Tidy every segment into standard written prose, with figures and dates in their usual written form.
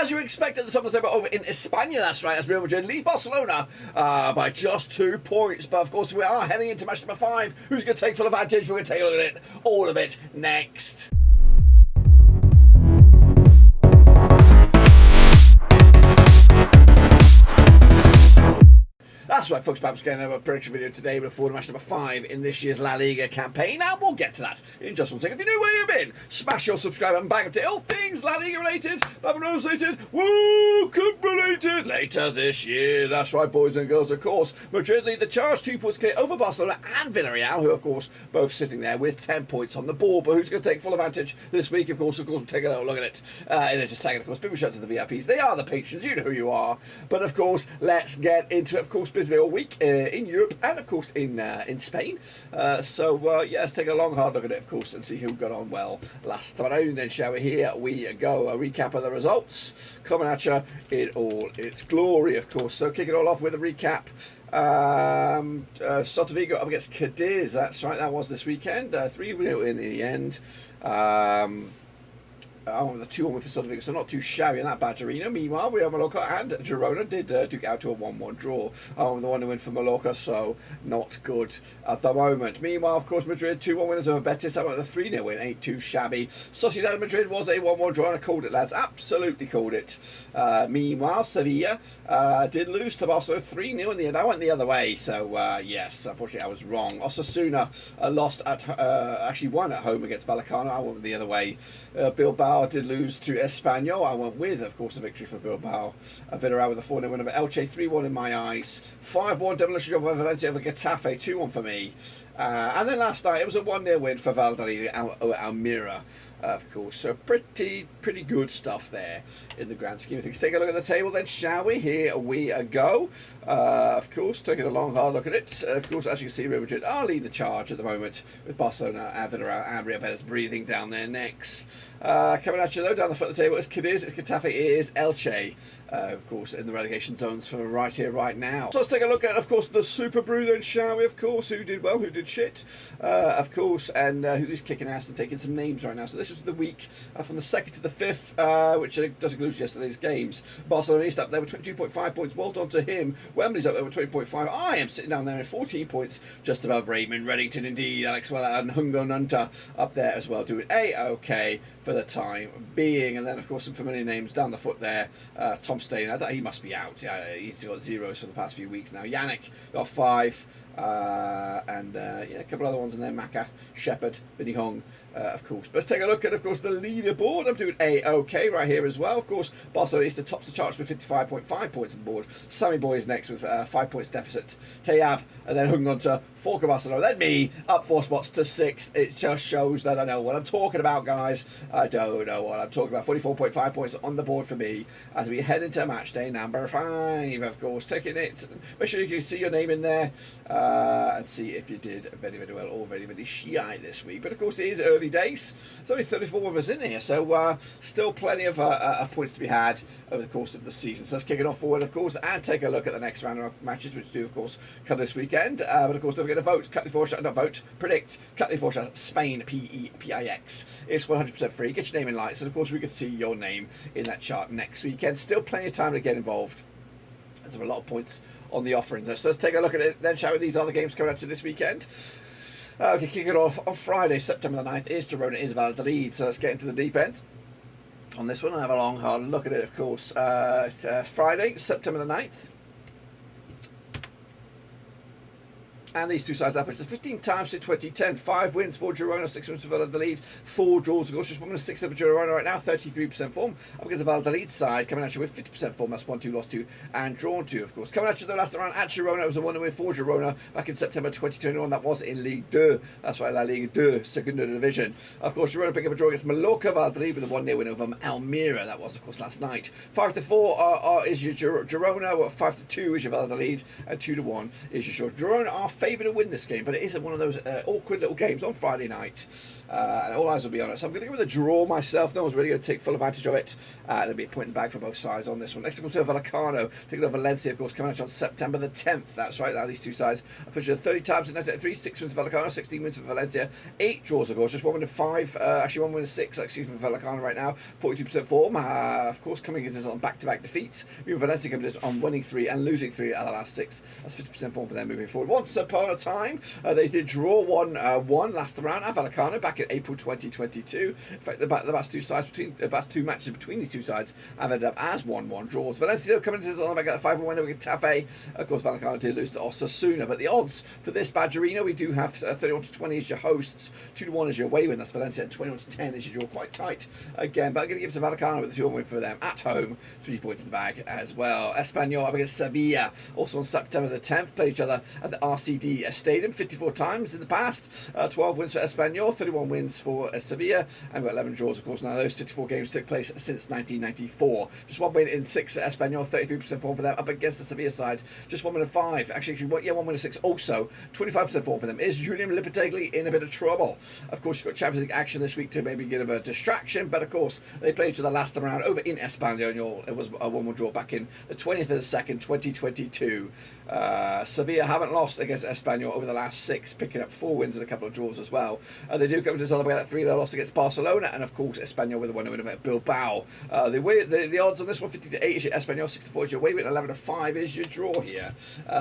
as you expect at the top of the table over in Espanyol, that's right, as Real Madrid lead Barcelona by just 2 points. But of course, we are heading into match number 5. Who's going to take full advantage? We're going to take a look at it, all of it, next. That's right, folks, perhaps going to have a prediction video today before match number 5 in this year's La Liga campaign, and we'll get to that in just one second. If you're new where you've been, smash your subscribe button, back up to all things La Liga related, Babylon related, World Cup related later this year. That's right, boys and girls, of course. Madrid lead the charge, 2 points clear over Barcelona and Villarreal, who, of course, both sitting there with 10 points on the board. But who's going to take full advantage this week? Of course, we'll take a little look at it in just a second. Of course, big shout out to the VIPs. They are the patrons, you know who you are. But, of course, let's get into it. Of course, busy all week in Europe and of course in Spain. Yeah, let's take a long hard look at it, of course, and see who got on well last round. Then shall we? Here we go. A recap of the results coming at you in all its glory, of course. So kick it all off with a recap. Vigo up against Cádiz. That's right. That was this weekend. 3-0 in the end. I went with a 2-1 for Vigo, so not too shabby in that badge arena. Meanwhile, we have Mallorca and Girona did duke out to a 1-1 draw. I went with the 1 win for Mallorca, so not good at the moment. Meanwhile, of course, Madrid 2-1 winners over Betis. I went with a 3-0 win, ain't too shabby. Sociedad Madrid was a 1-1 draw, and I called it, lads. Absolutely called it. Meanwhile, Sevilla did lose to Barcelona 3-0 in the end. I went the other way, so yes, unfortunately, I was wrong. Osasuna lost at actually won at home against Vallecano. I went the other way. Bilbao did lose to Espanyol. I went with, of course, a victory for Bilbao. Villarreal with a 4-0 win over Elche, 3-1 in my eyes. 5-1 demolition job over Valencia over Getafe, 2-1 for me. And then last night it was a 1-0 win for Valladolid over Almería. Of course, so pretty good stuff there in the grand scheme of things. Take a look at the table then, shall we? Here we go. Of course, taking a long hard look at it. Of course, as you can see, Real Madrid are leading the charge at the moment with Barcelona and Villarreal and Real Betis breathing down their necks. Coming at you though, down the front of the table is Cádiz, it's Getafe, it is Elche. Of course, in the relegation zones for right here, right now. So let's take a look at, of course, the Super Brew then, shall we? Of course, who did well, who did shit, of course, and who's kicking ass and taking some names right now. So this is the week from the 2nd to the 5th, which does include yesterday's games. Barcelona East up there with 22.5 points. Well done to him. Wembley's up there with 20.5. I am sitting down there with 14 points, just above Raymond, Reddington, indeed, Alex Weller and Hungo Nunta up there as well, doing A-OK for the time being. And then, of course, some familiar names down the foot there. Tom Steiner, he must be out. He's got 0s for the past few weeks now. Yannick got 5. Yeah, a couple other ones in there. Maka, Shepherd, Vinny Hong, of course. But let's take a look at, of course, the leaderboard. I'm doing A-OK right here as well. Of course, Barcelona is the tops the charts with 55.5 points on the board. Sammy Boy is next with 5 points deficit. Tayab, and then hung on to Forca Barcelona. Then me, up 4 spots to 6. It just shows that I know what I'm talking about, guys. I don't know what I'm talking about. 44.5 points on the board for me as we head into match day number 5, of course. Taking it. Make sure you can see your name in there and see if you did very well or very shite this week. But of course, it is early days. There's only 34 of us in here, so still plenty of points to be had over the course of the season. So let's kick it off forward, of course, and take a look at the next round of matches, which do, of course, come this weekend. But of course, don't forget to vote. Predict Catley Forshire Spain PEPIX. It's 100% free. Get your name in lights, and of course, we can see your name in that chart next weekend. Still plenty of time to get involved. There's a lot of points on the offering there. So let's take a look at it then, shall we? These are the games coming up to this weekend. Okay, kick it off on Friday, September the 9th, is Girona, is Valladolid. So let's get into the deep end on this one and have a long, hard look at it, of course. Friday, September the 9th. And these two sides up, which is 15 times to 2010. 5 wins for Girona, 6 wins for Valladolid, 4 draws. Of course, just 1 and 6 for Girona right now, 33% form. Up against the Valladolid side, coming at you with 50% form. That's 1-2, lost 2, and drawn 2, of course. Coming at you the last round at Girona, it was a 1 win for Girona back in September 2021. That was in Ligue 2. That's right, La Liga 2, Segunda Division. Of course, Girona picking up a draw against Mallorca. Valladolid with a 1-0 win over Almería. That was, of course, last night. 5-4 is your Girona. 5-2 is your Valladolid, and 2-1 is your Girona. Are favoured to win this game, but it is one of those awkward little games on Friday night. And all eyes will be on it. So I'm going to go with a draw myself. No one's really going to take full advantage of it. And it'll be a point and bag for both sides on this one. Next, we'll go to Vallecano, taking on Valencia, of course, coming out on September the 10th. That's right, now these two sides I put you 30 times in 1993, 6 wins for Vallecano, 16 wins for Valencia, 8 draws, of course, just 1 win of 5, actually 1 win of 6, actually, for Vallecano right now, 42% form. Of course, coming into this on back-to-back defeats. Valencia coming in on winning 3 and losing 3 out of the last 6. That's 50% form for them moving forward. Once upon a time, they did draw 1-1 last round at Vallecano back in April 2022. In fact, the last two matches between these two sides have ended up as 1-1 draws. Valencia coming into this on the back at 5-1 win over Getafe. Of course, Vallecano did lose to Osasuna, but the odds for this Badgerino, we do have 31-20 as your hosts, 2-1 as your away win. That's Valencia, and 21-10 as your draw. Quite tight again, but I'm going to give it to Vallecano with a 2-1 win for them at home. 3 points in the bag as well. Espanyol up against Sevilla, also on September the 10th. Played each other at the RCD Stadium 54 times in the past. 12 wins for Espanyol, 31 wins for Sevilla, and we've got 11 draws, of course. Now, those 54 games took place since 1994. Just 1 win in 6 for Espanyol, 33% form for them. Up against the Sevilla side, just 1 win of 5. Actually, 1 win of 6 also. 25% form for them. Is Julian Lopetegui in a bit of trouble? Of course, you've got Champions League action this week to maybe get a bit of a distraction, but of course, they played each other last time around over in Espanyol. It was a 1-1 draw back in the 20th of the 2nd, 2022. Sevilla haven't lost against Espanyol over the last 6, picking up 4 wins and a couple of draws as well. They do come to this other way at 3. They lost against Barcelona, and of course Espanyol with a 1-0 win at Bilbao. The odds on this one, 50-8 is your Espanyol, 6-4 is your away win, 11-5 is your draw here.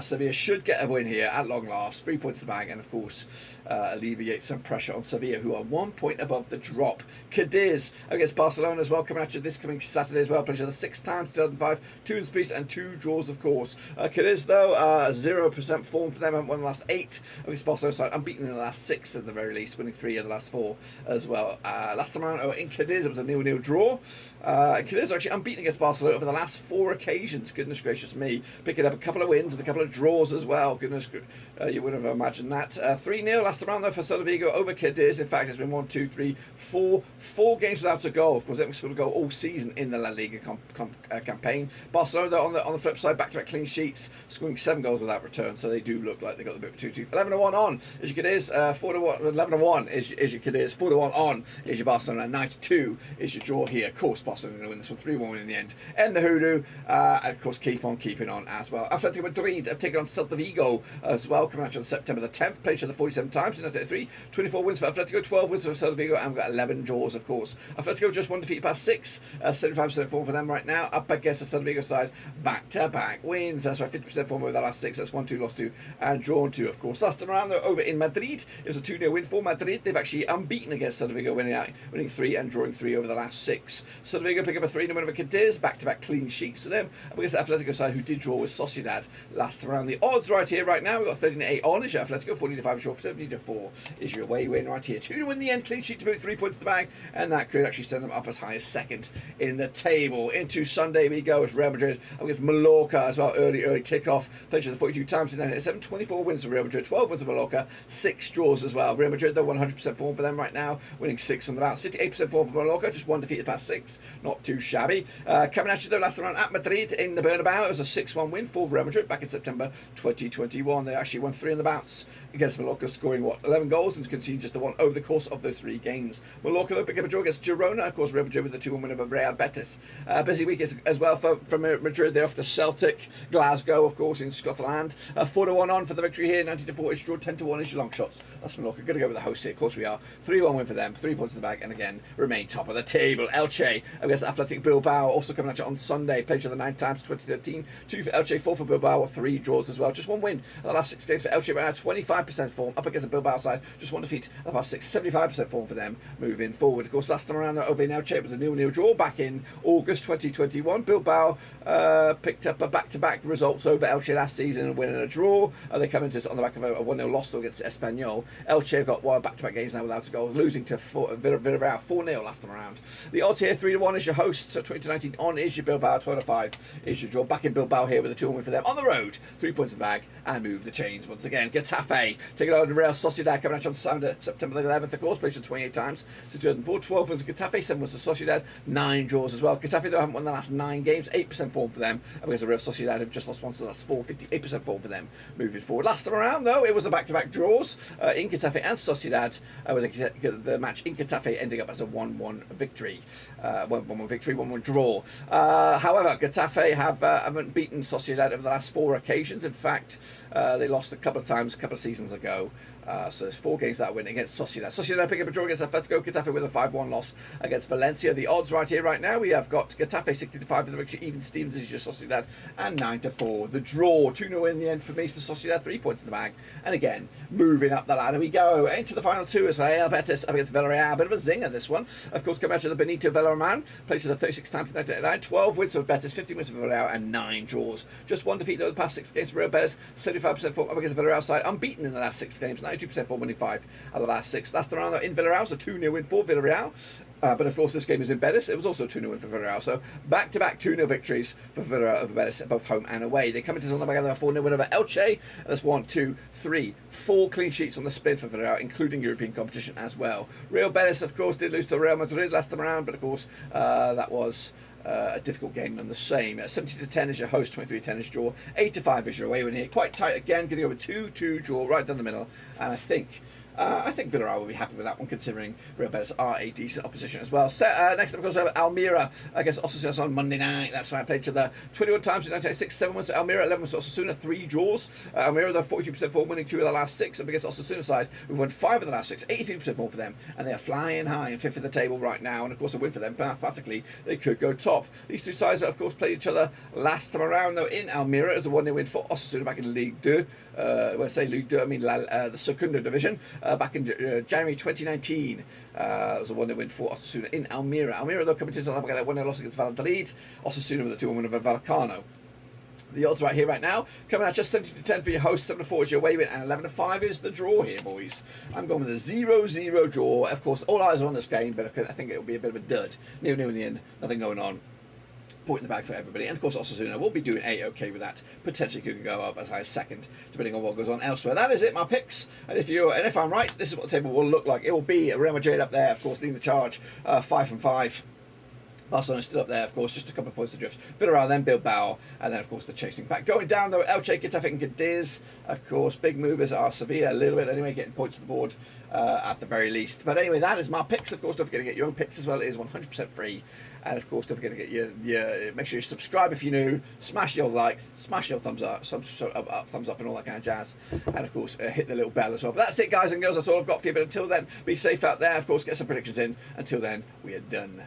Sevilla should get a win here at long last. 3 points to the bag, and of course alleviate some pressure on Sevilla, who are 1 point above the drop. Cadiz against Barcelona as well, coming at you this coming Saturday as well. Played each other 6 times, 2005, 2 wins apiece and 2 draws, of course. Cadiz though, 0% form for them, haven't won the last 8 against Barcelona side, unbeaten in the last 6 at the very least, winning 3 of the last 4 as well. Last time around in Cadiz, it was a 0-0 draw. Cadiz are actually unbeaten against Barcelona over the last 4 occasions. Goodness gracious me, picking up a couple of wins and a couple of draws as well. Goodness, you wouldn't have imagined that. 3-0 last time around though for Celta Vigo over Cadiz. In fact, it's been 1, 2, 3, 4 games without a goal. Of course, they haven't scored a goal all season in the La Liga campaign. Barcelona though on the flip side, back-to-back clean sheets, scoring 7 goals without return, so they do look like they got the bit of 2-2. 11-1 on is your Cadiz, 4-1. 11-1 is your Cadiz, 4-1 on is your Barcelona, 9-2 is your draw here. Of course, Barcelona going to win this one, 3-1 win in the end. And the hoodoo, and of course, keep on keeping on as well. Atlético Madrid have taken on Celta Vigo as well, coming out on September the 10th. Played each other 47 times in 1993. 24 wins for Atlético, 12 wins for Celta Vigo, and we've got 11 draws, of course. Atlético just 1 defeat past 6, 75% form for them right now. Up against the Celta Vigo side, back-to-back wins. That's right, 50% form over the last 6. That's 1-2, lost 2, and drawn 2, of course. Last time around, though, over in Madrid, it was a 2-0 win for Madrid. They've actually unbeaten against Celta Vigo, winning 3 and drawing 3 over the last 6. Celta Vigo pick up a 3-0 win over Cadiz, back-to-back clean sheets for them. Up against the Atlético side, who did draw with Sociedad last time around. The odds right here, right now, we've got 13-8 on is your Atlético, 14-5 short, 17-4 is your away win right here. 2 to win the end, clean sheet to boot, 3 points to the bag, and that could actually send them up as high as 2nd in the table. Into Sunday we go as Real Madrid up against Mallorca as well. Early kickoff. Played each other 42 times in 1997, 24 wins for Real Madrid, 12 wins for Mallorca, 6 draws as well. Real Madrid, though, 100% form for them right now, winning 6 on the bounce. 58% form for Mallorca, just 1 defeated past 6, not too shabby. Coming at you though last round at Madrid in the Bernabeu, it was a 6-1 win for Real Madrid back in September 2021. They actually won 3 on the bounce against Mallorca, scoring 11 goals and conceding just the 1 over the course of those 3 games. Mallorca though pick up a draw against Girona, of course. Real Madrid with the 2-1 win over Real Betis. Busy week as well from Madrid. They're off to Celtic, Glasgow, of course, in Scotland. 4-1 on for the victory here. 19-4 is draw, 10-1 is your long shots. That's Mallorca. Going to go with the host here. Of course we are. 3-1 win for them. 3 points in the bag, and again remain top of the table. Elche against Athletic Bilbao, also coming at you on Sunday. Played each other 9 times, 2013. 2 for Elche, 4 for Bilbao, 3 draws as well. Just 1 win in the last 6 days for Elche right now. 25% form up against the Bilbao side. Just 1 defeat in the past 6. 75% form for them moving forward. Of course, last time around over in Elche, it was a 0-0 draw back in August 2021. Bilbao picked up a back-to-back results over Elche last season and winning a draw. They come into this on the back of a 1-0 loss against Espanyol. Elche got back-to-back games now without a goal, losing to Villarreal 4-0 last time around. The odds here, 3-1 1 is your host, so 2019 on is your Bilbao, 12-5 is your draw. Back in Bilbao here with a 2-1 win for them on the road. 3 points in the bag and move the chains once again. Getafe taking over the Real Sociedad, coming out on September the 11th, of course, played 28 times since 2004. 12 wins for Getafe, 7 wins for Sociedad, 9 draws as well. Getafe, though, haven't won the last 9 games, 8% form for them, because the Real Sociedad have just lost once the last 4, 58% form for them moving forward. Last time around, though, it was a back-to-back draws in Getafe and Sociedad, with the match in Getafe ending up as a 1-1 victory. 1-1 victory, 1-1 draw. However, Getafe haven't beaten Sociedad over the last 4 occasions. In fact, they lost a couple of times a couple of seasons ago. So there's 4 games that win against Sociedad. Sociedad picking up a draw against Atlético. Getafe with a 5-1 loss against Valencia. The odds right here, right now, we have got Getafe 60-5 for the victory. Even Stevens is your Sociedad, and 9-4. The draw, 2-0 in the end for me for Sociedad. 3 points in the bag. And again, moving up the ladder we go. Into the final 2 is Real Betis up against Villarreal. Bit of a zinger, this one. Of course, coming out to the Benito Villarreal. Played to the 36 times in 1989. 12 wins for Betis, 15 wins for Villarreal, and 9 draws. Just 1 defeat though the past 6 games for Real Betis. 75% form up against the Villarreal side. Unbeaten in the last 6 games. 92% form, winning 5 out of the last 6. Last round though in Villarreal, so 2-0 win for Villarreal. But of course, this game is in Betis. It was also a 2-0 win for Villarreal. So back-to-back 2-0 victories for Villarreal over Betis, toboth home and away. They come into the together a 4-0 win over Elche. And that's 1, 2, 3, 4 clean sheets on the spin for Villarreal, including European competition as well. Real Betis, of course, did lose to Real Madrid last time around, but of course, that was a difficult game none the same. 70-10 is your host, 23-10 is your draw, 8-5 is your away win here. Quite tight again, getting over 2-2 draw right down the middle. And I think Villarreal will be happy with that one, considering Real Betis are a decent opposition as well. So, next up, of course, we have Almeria against Osasuna on Monday night. That's why I played to the 21 times in 1986, 7 wins to Almeria, 11 wins to Osasuna, 3 draws. Almeria, though, 42% form, winning 2 of the last 6. Up against Osasuna side, we've won 5 of the last 6, 83% form for them, and they are flying high in 5th of the table right now. And of course, a win for them, mathematically, they could go top. These 2 sides, of course, played each other last time around, though, in Almeria. It was a 1-0 win for Osasuna back in Ligue 2. When I say Ligue 2, I mean the Segunda division, back in January 2019. It was a 1-0 win for Osasuna in Almeria. Almeria, though, coming to something like that 1-0 loss against Valladolid. Osasuna with a 2-1 win over Vallecano. The odds right here, right now, coming out just 70-10 for your host, 7-4 is your away win, and 11-5 is the draw here, boys. I'm going with a 0-0 draw. Of course, all eyes are on this game, but I think it will be a bit of a dud. 0-0 in the end, nothing going on. Point in the bag for everybody, and of course Osasuna will be doing A-OK with that. Potentially could go up as high as 2nd, depending on what goes on elsewhere. That is it, my picks. And if I'm right, this is what the table will look like. It will be Real Madrid up there, of course, leading the charge, 5-5. Barcelona still up there, of course, just a couple of points adrift. Villarreal, then Bilbao, and then, of course, the chasing back. Going down, though, Elche, Getafe, and Cadiz. Of course, big movers are Sevilla, a little bit anyway, getting points to the board at the very least. But anyway, that is my picks. Of course, don't forget to get your own picks as well. It is 100% free. And, of course, don't forget to get your make sure you subscribe if you're new. Smash your like, smash your thumbs up, thumbs up and all that kind of jazz. And, of course, hit the little bell as well. But that's it, guys and girls. That's all I've got for you. But until then, be safe out there. Of course, get some predictions in. Until then, we are done.